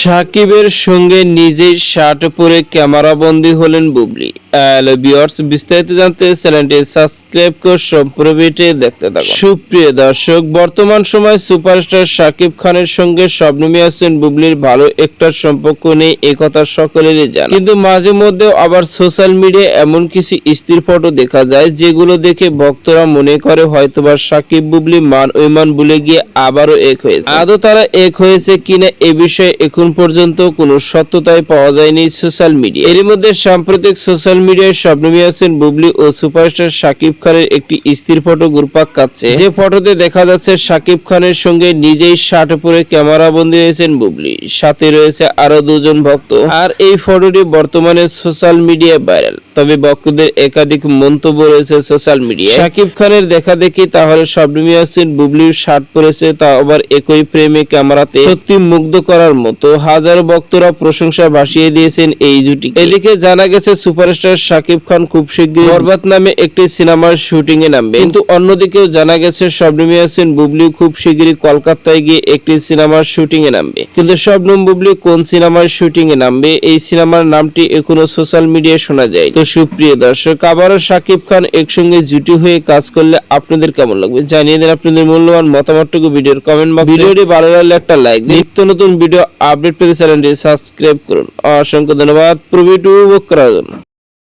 সাকিবের সঙ্গে নিজেই শার্ট পরে ক্যামেরাবন্দী হলেন বুবলি। হ্যালো ভিউয়ার্স, বিস্তারিত জানতে চ্যানেলটি সাবস্ক্রাইব করে সম্পূর্ণ ভিডিও দেখতে থাকুন। সুপ্রিয় দর্শক, বর্তমান সময় সুপারস্টার সাকিব খানের সঙ্গে শবনম ইয়াসমিন বুবলির ভালো একটা সম্পর্ক নেই, একথা সকলেরই জানা। কিন্তু মাঝে মধ্যেও আবার সোশ্যাল মিডিয়ায় এমন কিছু স্ত্রীর ফটো দেখা যায় যেগুলো দেখে ভক্তরা মনে করে হয়তোবা সাকিব বুবলি মান অভিমান ভুলে গিয়ে আবারও এক হয়েছে। আদৌ তারা এক হয়েছে কিনা এ বিষয়ে এখন পর্যন্ত কোনো সত্যতাই পাওয়া যায়নি সোশ্যাল মিডিয়া। এর মধ্যে সাম্প্রতিক সোশ্যাল মিডিয়ায় শবনম ইয়াসমিন বুবলি ও সুপারস্টার সাকিব খানের একটি স্থির ফটো ঘুরপাক খাচ্ছে। যে ফটোতে দেখা যাচ্ছে সাকিব খানের সঙ্গে নিজেই শার্ট পরে ক্যামেরাবন্দী হয়েছেন বুবলি, সাথে রয়েছে আরো দুজন ভক্ত। আর এই ফটোটি বর্তমানে সোশ্যাল মিডিয়ায় ভাইরাল। তবে ভক্তদের একাধিক মন্তব্য রয়েছে সোশ্যাল মিডিয়ায়। সাকিব খানের দেখা দেখি তাহলে শবনম ইয়াসমিন বুবলির শার্ট পরেছে, তা আবার একই প্রেমে ক্যামেরাতে, সত্যি মুগ্ধ করার মতো। হাজারো ভক্তরা প্রশংসা ভাসিয়ে দিয়েছেন এই জুটি। এদিকে জানা গেছে সুপারস্টার সাকিব খান খুব শীঘ্রই বরবাদ নামে একটি সিনেমার শুটিং এ নামবে। কিন্তু অন্যদিকেও জানা গেছে শবনম ইয়াসমিন বুবলি খুব শীঘ্রই কলকাতায় গিয়ে একটি সিনেমার শুটিং এ নামবে। কিন্তু শবনম বুবলি কোন সিনেমার শুটিং এ নামবে, এই সিনেমার নামটি এখনো সোশ্যাল মিডিয়ায় শোনা যায়। তো সুপ্রিয় দর্শক, আবারও সাকিব খান একসঙ্গে জুটি হয়ে কাজ করলে আপনাদের কেমন লাগবে জানিয়ে দেন আপনাদের মূল্যবান মতামতটুকু ভিডিওর কমেন্ট বক্সে। ভিডিওটি ভালো লাগলে একটা লাইক, নিত্য নতুন ভিডিও আপডেট পেতে চ্যানেলটি সাবস্ক্রাইব করুন। অসংখ্য ধন্যবাদ পুরো ভিডিও উপভোগ করার জন্য।